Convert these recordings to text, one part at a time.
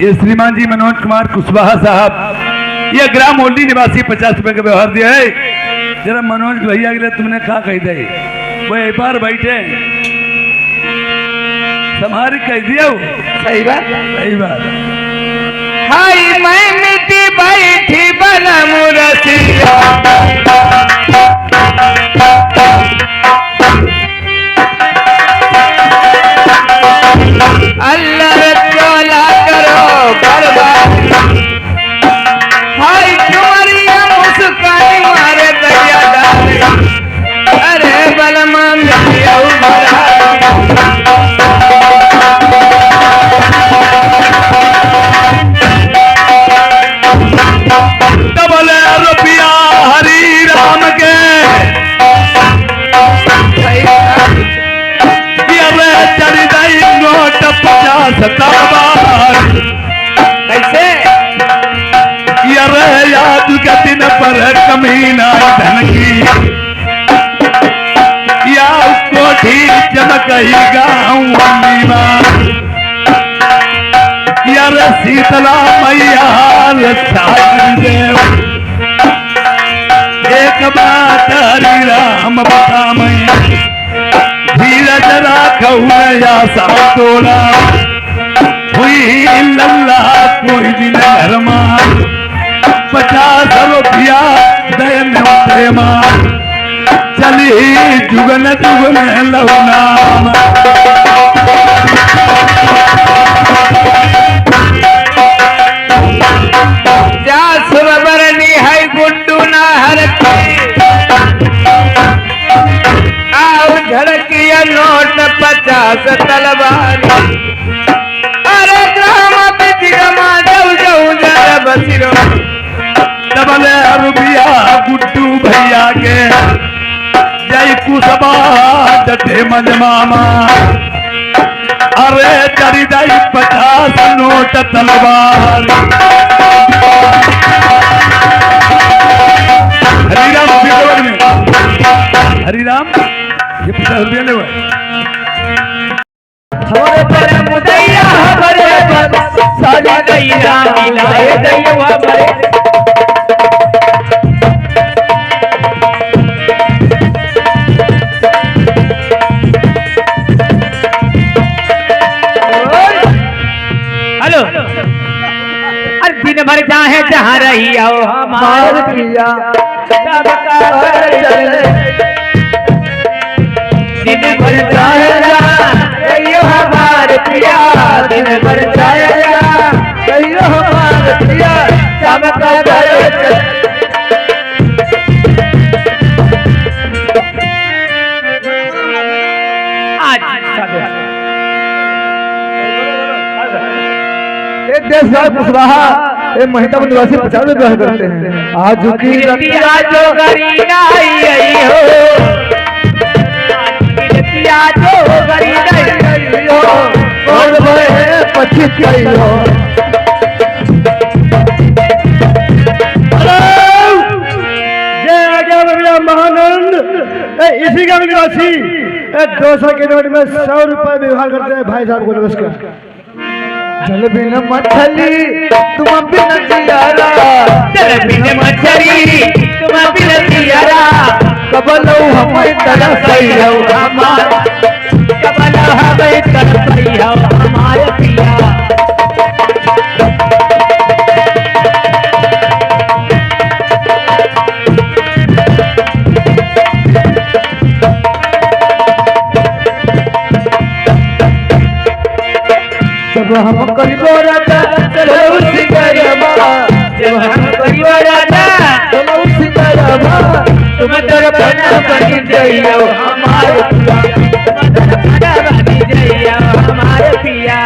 ये श्रीमान जी मनोज कुमार कुशवाहा साहब ये ग्राम ओल्डी निवासी 50 रुपए का व्यवहार दिया है। जरा मनोज भैया के लिए तुमने कहा कही दे वो एक बार बैठे समारी कह दिया वो सही बात सही बात। हाय मैं मिट्टी बैठी बना मुरसिया अल्लाह चला करो बर्बाद। हाय चुमरिया मुस्कानी मारे दैया डाले अरे बलमा मिलिया उभरा डबल रुपया हरी राम के चढ़ गई नोट 50 कैसे याद के दिन पर कमीना धन की या कोठी चमकई गाँव यार शीतला मैया देव एक बात हरि राम बता मैया धीरज राखऊ या तोड़ा हुई लल्ला कोई दिन घरमा 50 रुपया दयन प्रेमा चली जुगन जुगन लवनाम। जा सुरबरनी है गुड्डू ना हर आओ झड़किया नोट 50 तलवार अरे ग्राम बिजगमा जाऊ जाऊ जरा बसिरो डबल रुपया गुड्डू भैया के जय कुशबा डटे मजमामा अरे चढ़ी गई 50 नोट तलवार। हरिराम हरिराम ये 50 रुपया ले हमारे पर मुदैया हमारे पर साजा दैया मिलाए दैया हमारे हेलो अरे दिन भर चाहे जहाँ रही आओ हमारे प्रिया सबका चले दिन भर चाहे कहियो हमारे प्रिया दिन भर चाहेगा कहियो हमारे प्रिया सबका चले कुशवाहा महिता निवासी 50 रुपया करते हैं। आज की रतिया जो गरीना आई हो रतिया जो गरीना आई हो बोल भले 25 कई हो जय आज्ञा भैया महानंद इसी का निवासी 200 के नोट में 100 रुपए व्यवहार करते हैं। भाई साहब को नमस्कार। चल बिन मछली तुम बिन जियारा चल बिन मछली तुम बिन जियारा कबलो हमें तरसई हो हमारा कबलो हमें तरसई हो हमारे पिया जब हम करीबो राजा चलो सिंगरबा जब हम करीबो राजा चलो सिंगरबा तुम दरपना बनी जइयो हमारे पिया तुम दरपना बनी जइयो हमारे पिया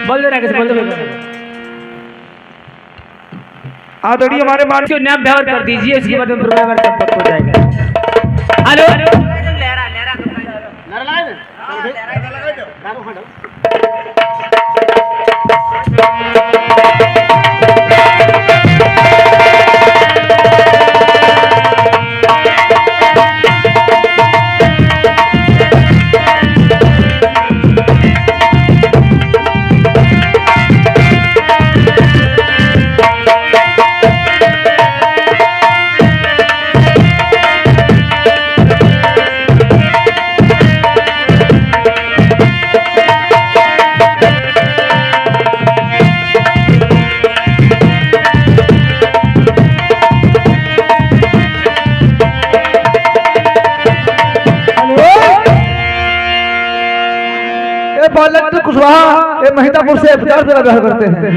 बोल दे बोल दे आदरणीय हमारे मान क्यों नाम व्यवहार कर दीजिए इसके बाद में प्रोग्राम संपर्क हो जाएगा। हेलो लहरा ये बालक कुशवाहा ये महितापुर से 50 रुपया व्यवहार करते हैं।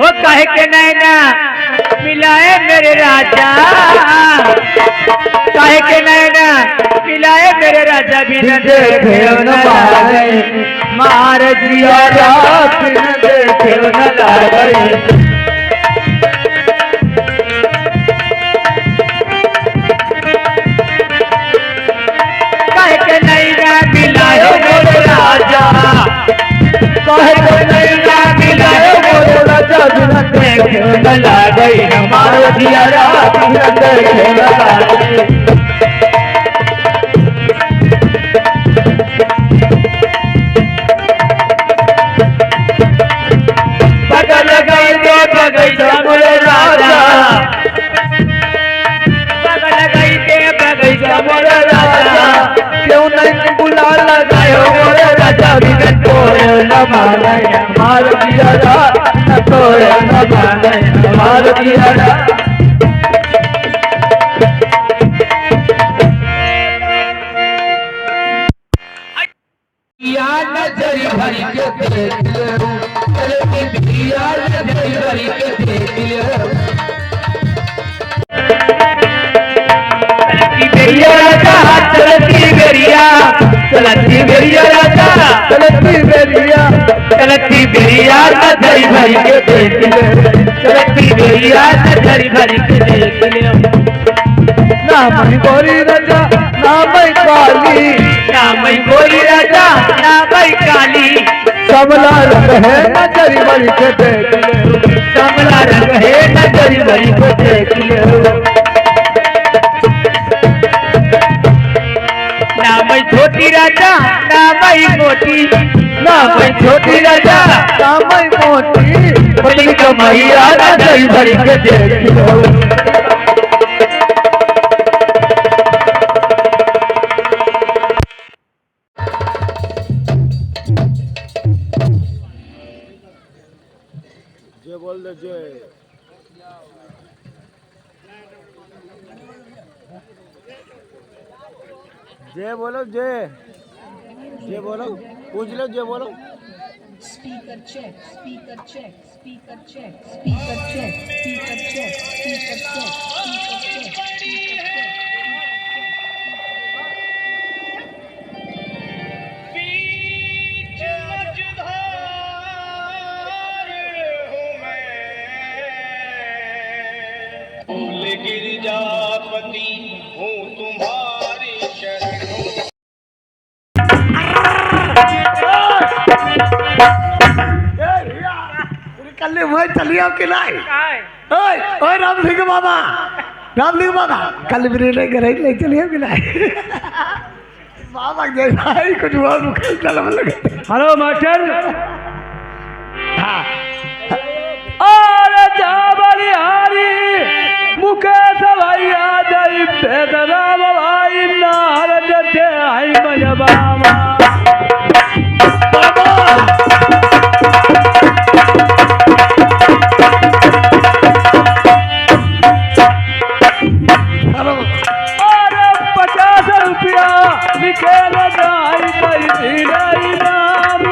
वो कहे के नैना मिलाए मेरे राजा, कहे के नैना मिलाए मेरे राजा, बिन देखे न मारे मार दिया रात, बिन देखे न लागे। कहे के नैना मिलाए मेरे राजा, कहे के नैना मिलाए मेरे राजा, बिन देखे न लागे मार दिया रात, बिन देखे न लागे। बगल गई दे बगैचा मोरे राजा, बगल गई दे बगैचा मोरे राजा, क्यों नहीं बुला लगायो मोरे राजा, बिन तोरे न माने मार दिया रात, न तोरे न माने मार दिया रात। यार नजरी भरी के देख ले, चलती यार नजरी भरी के देख ले, चलती बेरिया राजा, चलती बेरिया, चलती बेरिया राजा, चलती बेरिया, चलती बेरिया नजरी भरी के देख ले, चलती बेरिया नजरी भरी के देख ले। ना मैं गोरी राजा ना मैं काली, ना मैं गोरी राजा ना मैं काली, कमला रंग है नजरी भरी के देख ले, कमला रंग है नजरी भरी के देख ले। ना मैं छोटी राजा ना मैं मोटी, ना मैं छोटी राजा ना मैं मोटी, बड़ी कमैया नजरी भरी के देख लो। बोल दे जय। जय बोलो जय, जय बोलो, पूछ लो जय बोलो। Speaker check, speaker check, speaker check, speaker check, speaker check, speaker check, speaker check, speaker check. Girijapati हूँ तुम्हारी शरण हूँ। कल वही चलिए कि नहीं? ओए ओए राम सिंह बाबा, राम सिंह बाबा कल भी नहीं करे नहीं चलिए कि नहीं? बाबा जैसा ही कुछ हुआ मुझे चलने लगे। Hello master. हाँ अरे जाबली हारी मुकेश भाई आ जाई बेदराम भाई नार जते आई मजबामा अरे 50 रुपया लिखे न जाई पैसी नहीं नाम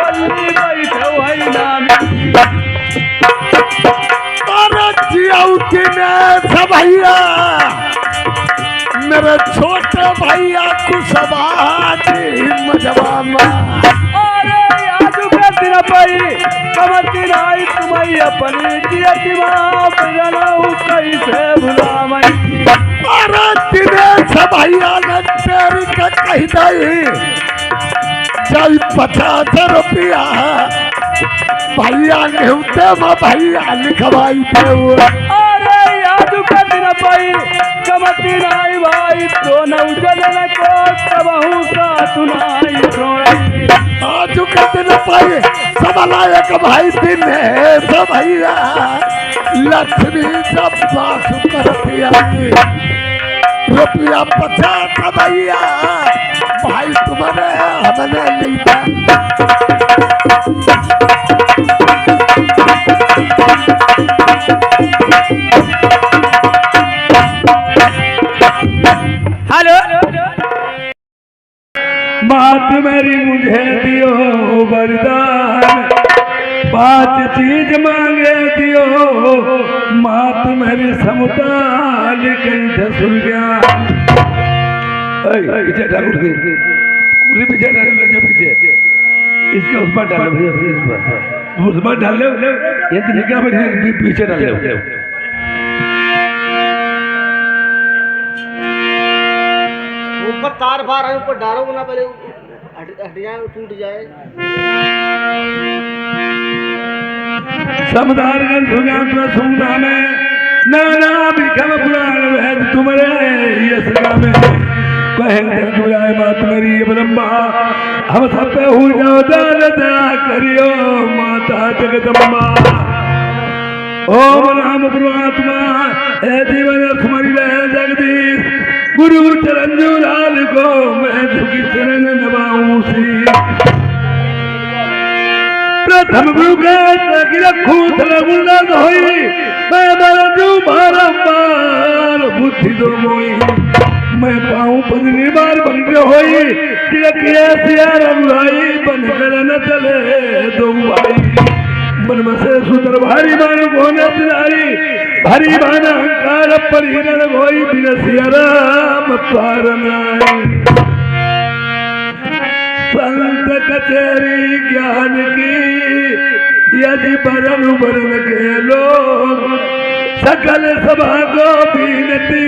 ओली बैठो है नाम भैया मेरे छोटे भैया कुशवाहा मजबामा। अरे आज के दिन पई कमती नाई तुम्हारी अपनी जियतिमाप जनऊ कैसे भुलामई। अरे दिनेश भैया ने तेरी का कही दई जब 50 रुपया भैया नेवते में भैया लिखवाई थे। अरे याद के दिन पई कमती नाई भाई दोनों जन को सबहू सा सुनाई छोड़ी। आज के दिन पाए सबला एक भाई दिन है सब भैया लक्ष्मी जब बास करती रुपया 50 भैया भाई तुम्हारे हमने लीता। बात मेरी मुझे दियो वरदान, 5 चीज मांगे दियो, मात मेरी समताल कंठ सुन गया। पीछे डाल उठ गई, पूरी पीछे डाल पीछे, इसके उस पर डालो भैया, उस पर डाल लो, ये तो निकला पीछे डाल लो। ऊपर तार फार है, ऊपर डालोगे ना, पहले हट जाए, टूट जाए। समदार सुनता में नाना बिखम पुराण वेद तुम्हारे यशगा में कहेंगे तुझाए बात मेरी ब्रह्मा, हम सब पे हो जाओ दया करियो माता जगदम्बा। ओम राम परमात्मा हे जीवन तुम्हारी रहे जगदीश, गुरु चरण लाल को मैं झुकी चरण नवाऊं सी। प्रथम गुरु के रखू थलगुंडन होई, मैं मरजू बारंबार बुद्धि दो मोई, मैं पाऊं पत्नी बार बंद होई, तिलकिया सियार अनुराई बन कर न चले दो भाई। मन में से सुंदर भारी मानो गोने तिलारी, भारी माना अहंकार पर हिरण होई, बिन सियाराम पार नाई। संत कचेरी ज्ञान की यदि बरन बरन के लोग, सकल सभा को बीनती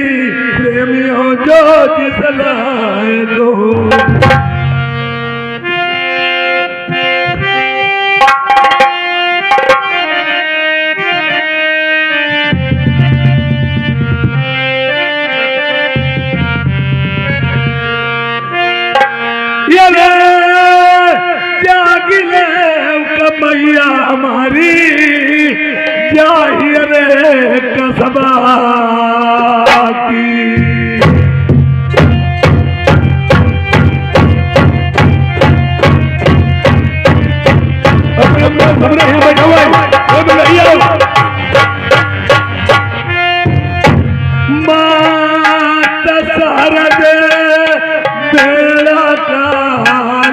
प्रेमियों जो जिसलाए दो। मैया हमारी जाहिर कसबा की, मात सरद बेड़ा का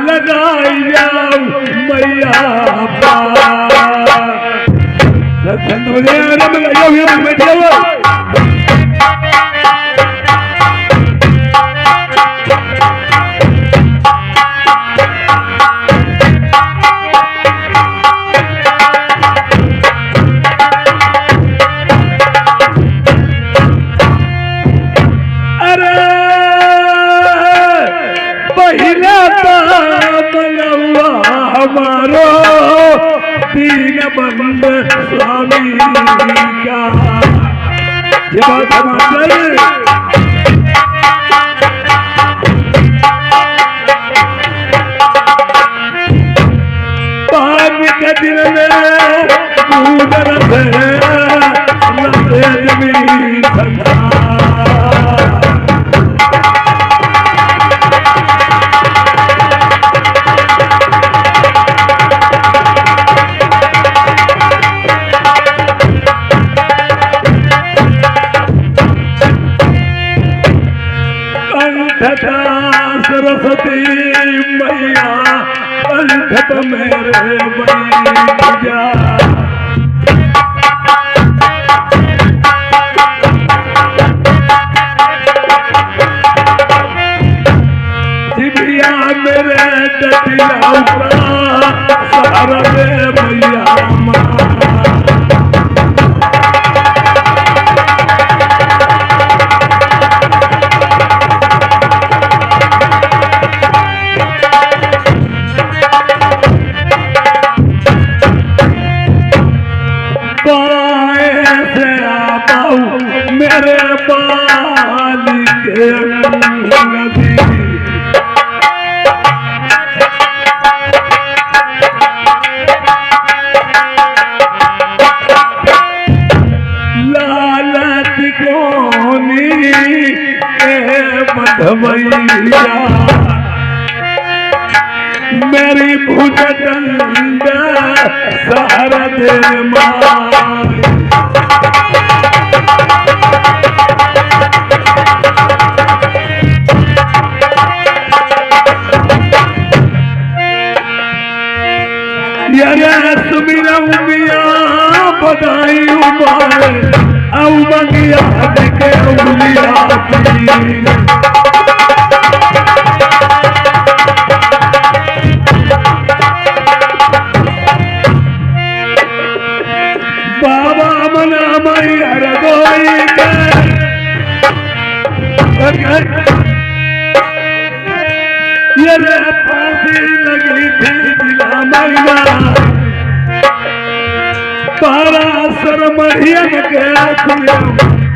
लगाई जाओ मैया हमारो दीन बंद स्वामी का ये बात हमारे पान के दिन में पूजन से जमीन संधा सरस्वती मैया कंठ मेरे मैया जिबिया मेरे डटिया सारा मैया मेरे बाली के नदी लालच कोनी के मधवैया मेरी भुजगंग सारा दे माई यारे सुमिरा मिया बधाई उमारे औ मंगिया देखे उलिया की बाबा मना मैया रदोई के ये रे फांसी लगी थी जिला मैया पारा सर मढ़िया के खुलिया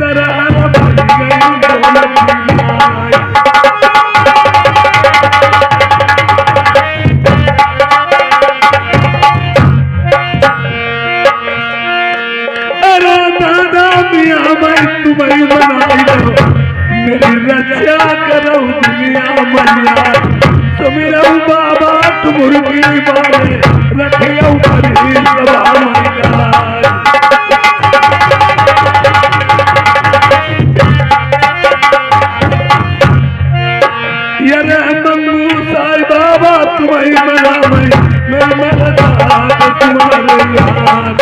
दरार बन गई डोलकी अरे दादा मियाँ मैं तुम्हें बनाई दो मेरी रक्षा करो दुनिया मैया सुमिरा बाबा तुम मुर्गी मारे रखियो बड़ी सभा मैया यारे मंगू साई बाबा तुम्हें मना मैं मरदा तुम्हारे याद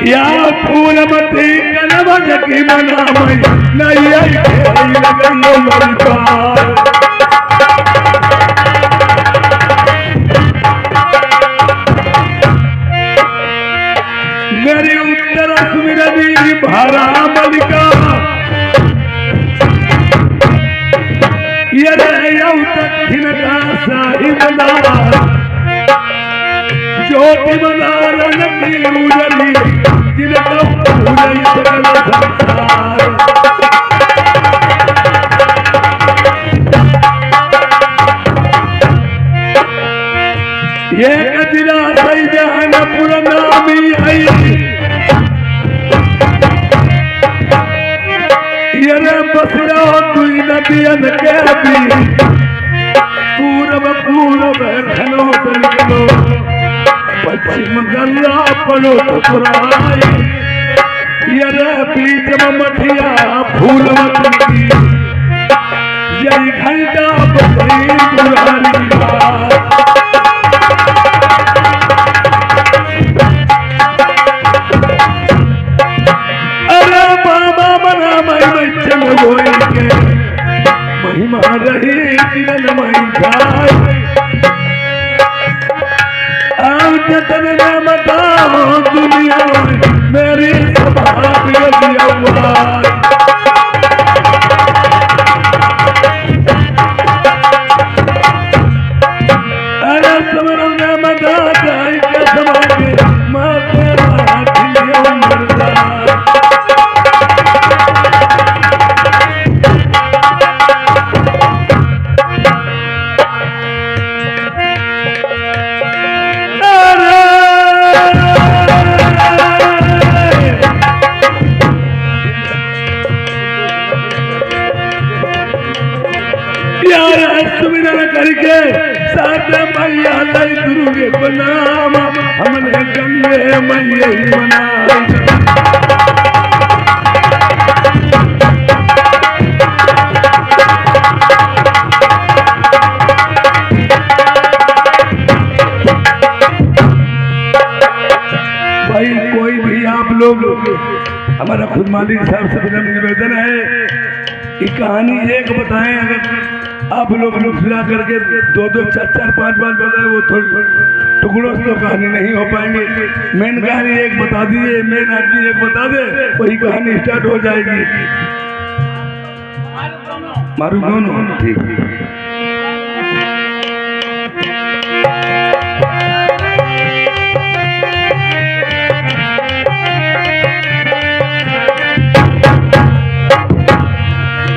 या फूलमती कनवज की मना मैं नैया खेल गयो मलकार मेरी उत्तर सुमिरनी भारा मलिका ये रे यौ दक्षिण का साहिब नारा ज्योति बना रंगी उजली जिनको पूजई सकल संसार ये कदिरा सही जहान पुरनामी आई ये रे बसरा दुई नदियन के भी पूरब घनो तनिको पश्चिम गंगा पड़ो पुराई ये रे बीच में मठिया फूलवती यही घंटा बड़ी पुरानी बात अरे बाबा मना मैं बच्चन बोल के महिमा रही किरण मई खाई जतन में बताओ दुनिया मेरी सभा अरे समर में मता जाए के सभा के माँ तेरा दिलिया मरदा करके साथ मैया लाई दुर्गे बनाम हमने गंगे मैया ही बना भाई कोई भी आप लोग हमारा खुद मालिक साहब से विनम्र निवेदन है कि कहानी एक बताएं अगर आप लोग फिरा करके दो चार पांच बताए वो थोड़ी टुकड़ों से तो कहानी नहीं हो पाएंगे मेन कहानी एक बता दीजिए मेन आदमी एक बता दे वही कहानी स्टार्ट हो जाएगी मारू दोनों ठीक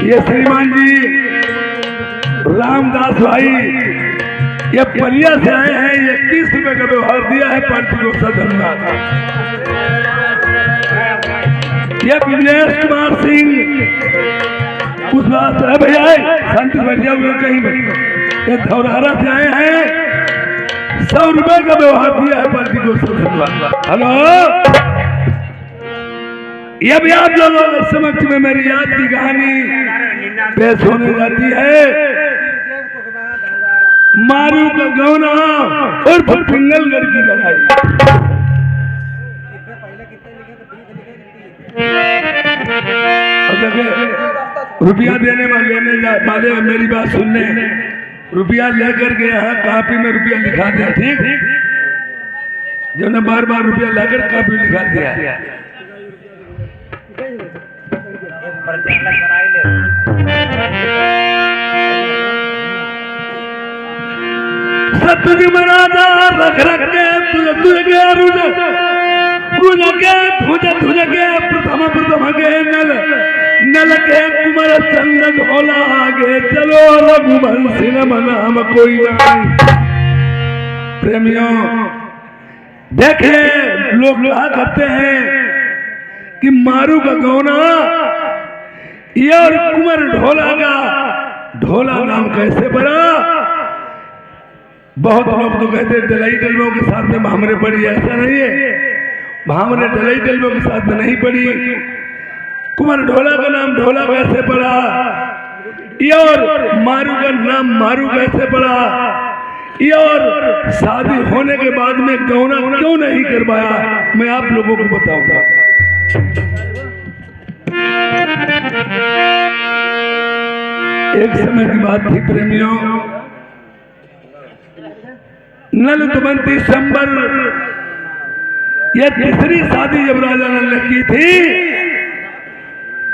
ये श्रीमान जी रामदास भाई ये पलिया से आए हैं 21 रुपए का व्यवहार दिया है पार्टी को धन्यवाद। ये विजनेश कुमार सिंह उस बात है भैया शांति बैठिया हुए कहीं ये धौरहरा से आए हैं 100 रुपए का व्यवहार दिया है पार्टी को धन्यवाद। हेलो ये भी आप लोगों समक्ष में मेरी याद की कहानी पेश होने जाती है मारू का गौना और पिंगलगढ़ की लड़ाई। अब देखिए, रुपया देने वाले मेरी बात सुनने, रुपया लेकर के यहाँ कापी में रुपया लिखा दिया, ठीक, जो ने बार बार रुपया लाकर कापी लिखा दिया। सतुज मनादा रख के तुझे के प्रथम के नल के कुमार चंद ढोला आगे चलो रघुवंशी न नाम कोई नहीं। प्रेमियों देखे लोग कहा करते हैं कि मारू का गौना ये और कुमार ढोला का ढोला नाम कैसे पड़ा। बहुत लोग तो कहते हैं डलाई डलवों के साथ में भामरे पड़ी, ऐसा नहीं है, भामरे डलाई डलवों के साथ में नहीं पड़ी। कुमार ढोला का नाम ढोला कैसे पड़ा, ये और मारू का नाम मारू कैसे पड़ा, ये और शादी होने के बाद में गौना क्यों नहीं करवाया, मैं आप लोगों को बताऊंगा। एक समय की बात थी प्रेमियों, नल दमंती संबर, यह तीसरी शादी जब राजा नल ने की थी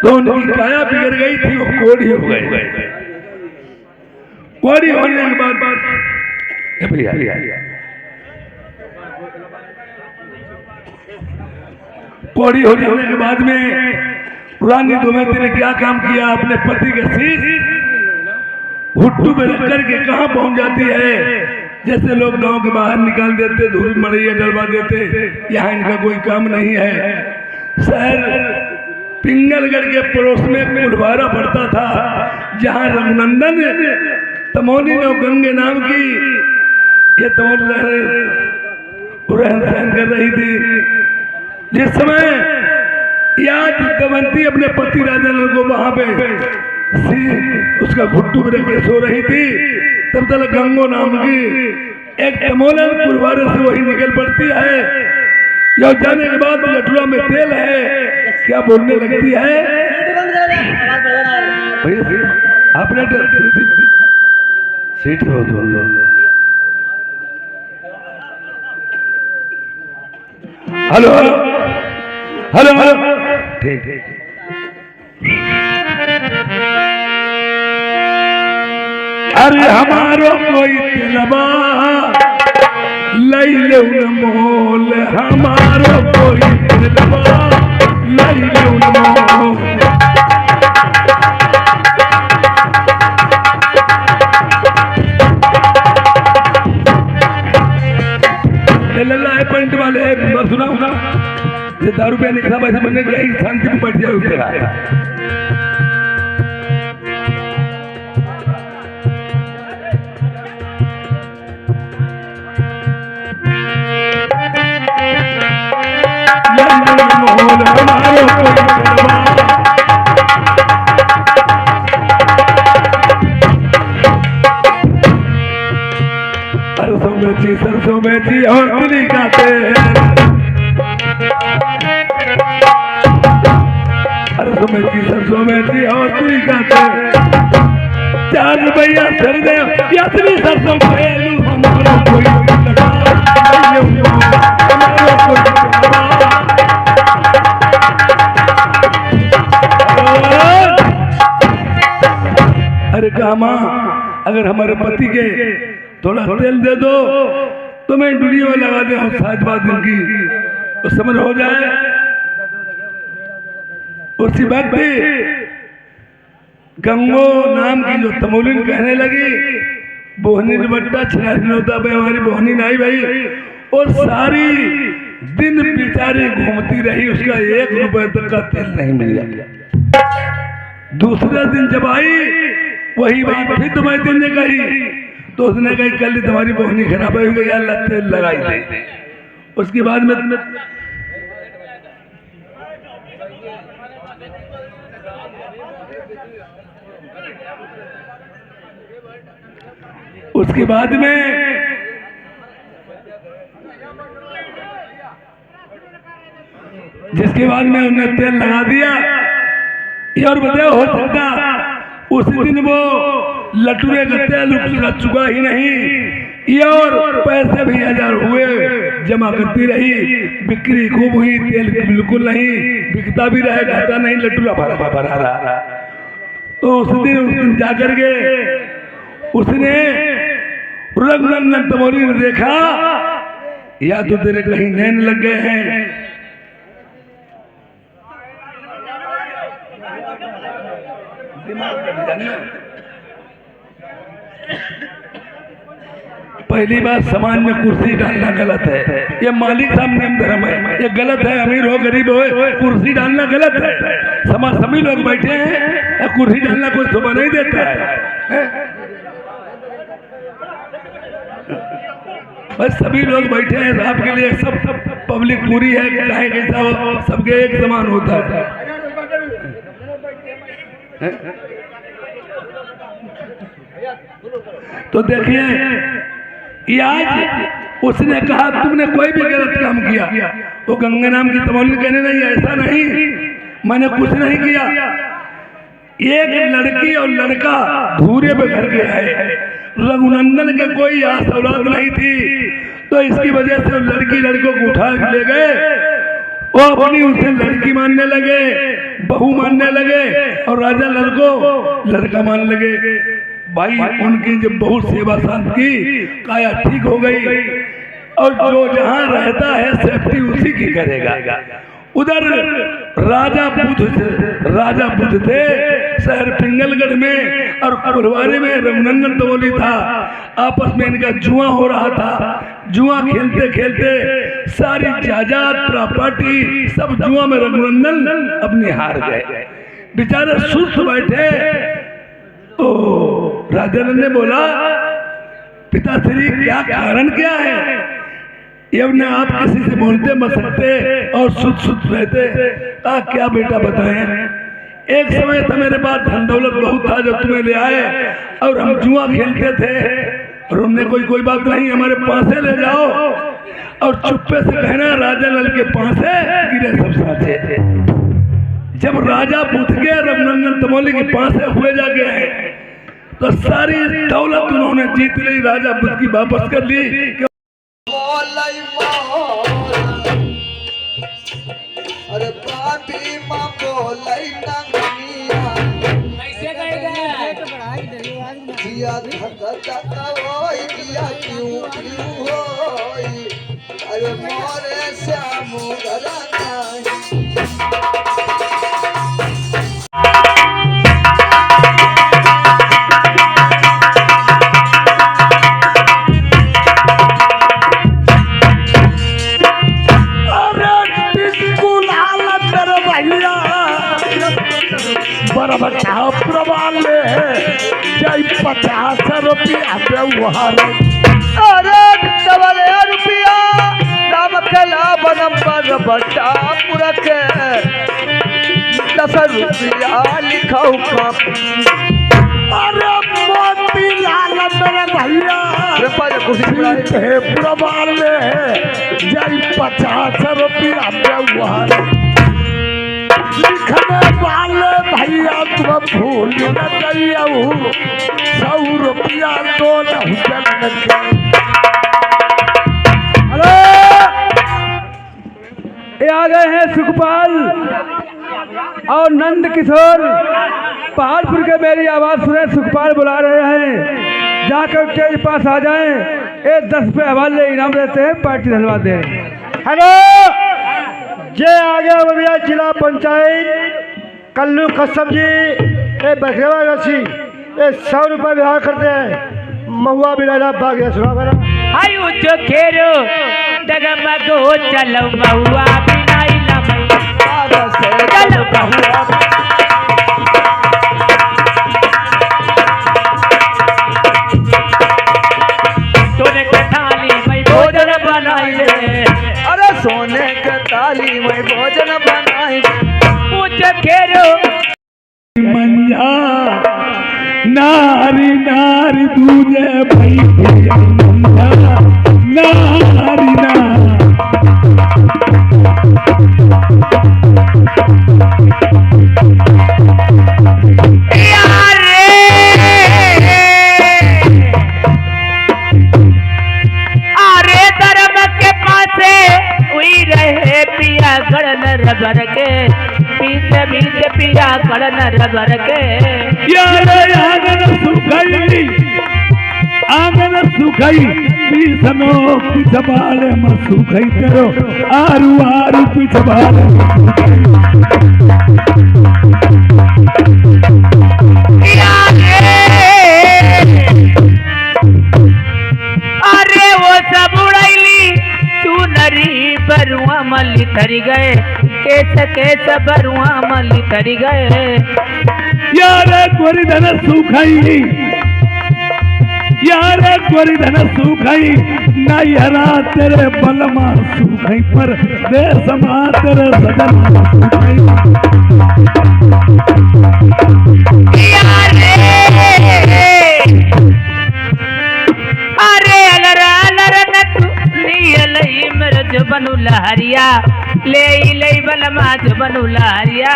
तो उनकी काया बिगड़ गई थी, वो कोड़ी हो गई। कोड़ी होने के बाद कोड़ी होने के बाद में रानी दमयंती ने क्या काम किया, अपने पति के शीश हुट्टू में रख करके कहाँ पहुंच जाती है। जैसे लोग गांव के बाहर निकाल देते, धूल मड़ैया डलवा देते, यहाँ इनका कोई काम नहीं है। शहर पिंगलगढ़ के पड़ोस में कुलवारा पड़ता था, जहाँ रघुनंदन तमोली ने गंगे नाम की ये तमोल रहन सहन कर रही थी। जिस समय याद दमयंती अपने पति राजा नल को वहां पे उसका घुट्टू में रख के सो रही थी, तब तक गंगो नाम की एक तमोलन कुलवारे से वही निकल पड़ती है। यह जाने के बाद लटुआ में तेल है, क्या बोलने लगती है, आपने सीट हो दो। हेलो हेलो हेलो हेलो, ठीक ठीक। अरे हमारो कोई तिलबा लई ले मोल, हमारो कोई तिलबा लई ले मोल। पॉइंट वाले सुना होगा, ये दारू पे निकला वैसे बनने के लिए शांति में बैठ जाए उसके बाद। सरसों में जी और तिली का तेल, सरसों में जी और तिली का तेल, 4 रुपया सर दे असली सरसों खेलू, हमारा कोई अरे कहा माँ, अगर हमारे पति के थोड़ा तेल दे दो तो मैं डुडियो में लगा दे, और 7 बात दिन की तो समझ हो जाए। उसी वक्त गंगो नाम की जो तमोलिन कहने लगी, बोहनी बट्टा छिनारी होता भाई, हमारी बोहनी नहीं भाई, और सारी दिन बेचारी घूमती रही, उसका 1 रुपए तक का तेल नहीं मिला। दूसरे दिन जब आई वही बात फिर तुम्हें दिन ने कही, तो उसने कही कल तुम्हारी बोहनी खराब हो गई, अल्लाह तेल लगाई दे। उसके बाद में उसके बाद में जिसके बाद में उन्हें तेल लगा दिया, ये और बताया हो सकता उसी दिन वो लटूरे का तेल रच चुका ही नहीं, ये और पैसे भी 1000 हुए जमा करती रही, बिक्री खूब हुई, तेल बिल्कुल नहीं बिकता भी रहे, घाटा नहीं, लटूरा भरा रहा। तो उस दिन जाकर के उसने रघुनंदन तमोली ने देखा, या तो तेरे कहीं नैन लग गए हैं, पहली बात समाज में कुर्सी डालना गलत है, ये मालिक साहब नियम धर्म है, ये गलत है। अमीर हो गरीब हो कुर्सी डालना गलत है। समाज सभी लोग बैठे हैं, कुर्सी डालना कोई शोभा नहीं देता है। बस सभी लोग बैठे हैं आपके लिए, सब पब्लिक पूरी है, चाहे कैसा हो सबके एक समान होता है। तो देखिए ये आज उसने कहा तुमने कोई भी गलत काम किया, वो गंगा नाम की तमोली कहने नहीं, ऐसा नहीं, मैंने कुछ नहीं किया। एक लड़की और लड़का धूरे पे घर के आए, रघुनंदन के कोई आस औलाद नहीं थी, तो इसकी वजह से लड़की लड़कों को उठा ले गए, वो अपनी उसे लड़की मानने लगे, बहू मानने लगे, और राजा लड़को लड़का मान लगे। भाई उनकी जब बहुत सेवा शांत की, काया ठीक हो गई, और जो जहां रहता है सेफ्टी उसी की करेगा। उधर राजा बुद्ध थे शहर पिंगलगढ़ में, और कुलवारी में रघुनंदन तमोली था। आपस में इनका जुआ हो रहा था, जुआ खेलते खेलते सारी जायदाद प्रॉपर्टी सब जुआ में रघुनंदन अपनी हार गए, बेचारे सुस्त बैठे। तो राजा ने बोला पिताश्री क्या कारण क्या है, ये अपने आप किसी से बोलते मत सकते और सुत रहते, क्या बेटा बताएं। एक समय था मेरे पास धन दौलत बहुत था जो तुम्हें ले आए, और हम जुआ खेलते थे, और उनने कोई बात नहीं, हमारे पासे ले जाओ और चुप्पे से कहना राजा लल के पासे गिरे सब साथे। जब राजा बुद्ध के रघुनंदन तमोली के पासे हुए जाके हैं, तो सारी दौलत उन्होंने जीत ली, राजा बुद्ध की वापस कर ली। अरे बाबी माँ बोलाई नंगिया जिया धक धक होई जिया क्यों क्यों होई, अरे मोरे श्याम घराना प्रवाले जय 50 रुपया व्यवहार, अरे डबल रुपया राम कला बनंबर बटा पूरा के 10 रुपया लिखाऊ कम। अरे मोती लाल मेरे भैया प्रवाले जय 50 रुपया व्यवहार, लिखने वाले भैया तुम भूल न जाइए 100 रुपया तो हेलो, ये आ गए हैं सुखपाल और नंद किशोर, पहाड़पुर के। मेरी आवाज़ सुने, सुखपाल बुला रहे हैं, जाकर स्टेज पास आ जाएं। ये 10 पे हवाले इनाम देते हैं, पार्टी धन्यवाद दे। हेलो, ये आ गया भैया जिला पंचायत कल्लू कस्सम जी, ये बखेवा रसी, ये 100 रुपये बिहार करते हैं। महुआ बिलाला बाग सुना करा हाय उच्च खेरो डगमगो चलो महुआ बिनाई लमई चलो महुआ सोने के थाली में भोजन बनाई ले, अरे सोने के थाली में भोजन बनाई, उच्च खेरो मंझा नारी नारी दूजे भाई नारी नारी अरे धर्म के पासे हुई रहे पिया गड़न रबर के पीछे पीछे पिया गड़न रबर के यारे आंगन सुखाई पीसनो पिछबाले म सुखाई तेरो आरु आरु पिछबाले अरे वो सब उड़ैली तू नरी बरुआ मल्ली तरी गए केस बरुआ मल्ली तरी गए यारे गोरी धन सुखाई यारे गोरी धन सुखाई नैहरा तेरे बलमा सुखाई पर देशमा तेरे सदन सुखाई अरे अगर लई मेरे जो बनू लहरिया ले बलमा जो बनू लहरिया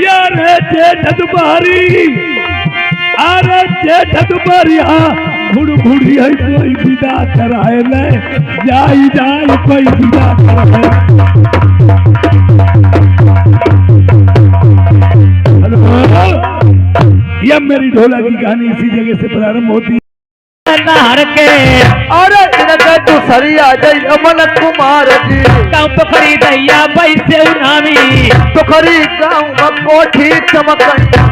यारे जेठ दुबारी अरे जेठ दुबारी घुड़ घुड़ी है कोई विदा कराए ले जाई जाई कोई विदा कराए यह मेरी ढोला की कहानी इसी जगह से प्रारंभ होती है नहर के अरे इनके तू सरिया जय अमन कुमार जी गाँव पोखरी दैया पैसे उनामी पोखरी गाँव में कोठी चमक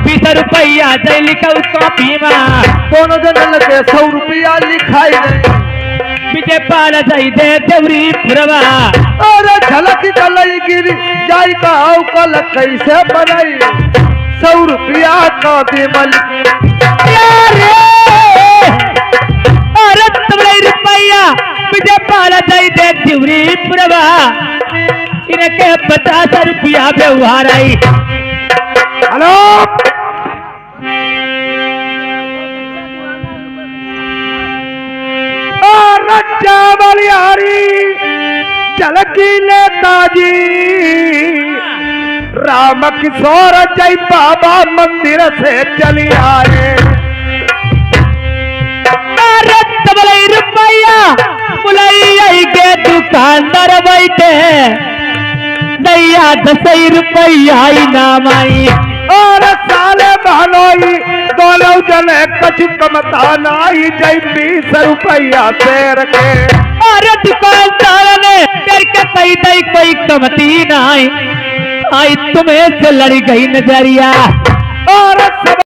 20 रुपया जय लिखा कॉपी में दोनों जनल के 100 रुपया लिखाई नहीं विजय पाल जय दे देवरी पुरवा अरे झलक गलई गिरी जाई का कल कैसे बनाई 100 रुपया का दिमल अरे तुम्हारे रुपया विजय पाल जय दे देवरी पुरवा इनके 50 रुपया व्यवहार आई हेलो रज्जा बलिहारी झलकी नेताजी राम किशोर जय बाबा मंदिर से चली आए अरे तुम्हारे रुपया बुलाई के दुकानदार बैठे दैया 10 रुपया इनाम आई और साले बहनोई दोनों जने कछु कमता नाई जय 20 रुपया से रखे अरे दुकानदार ने करके कही दई कोई कमती नहीं आई तुम्हें से लड़ी गई नजरिया और सब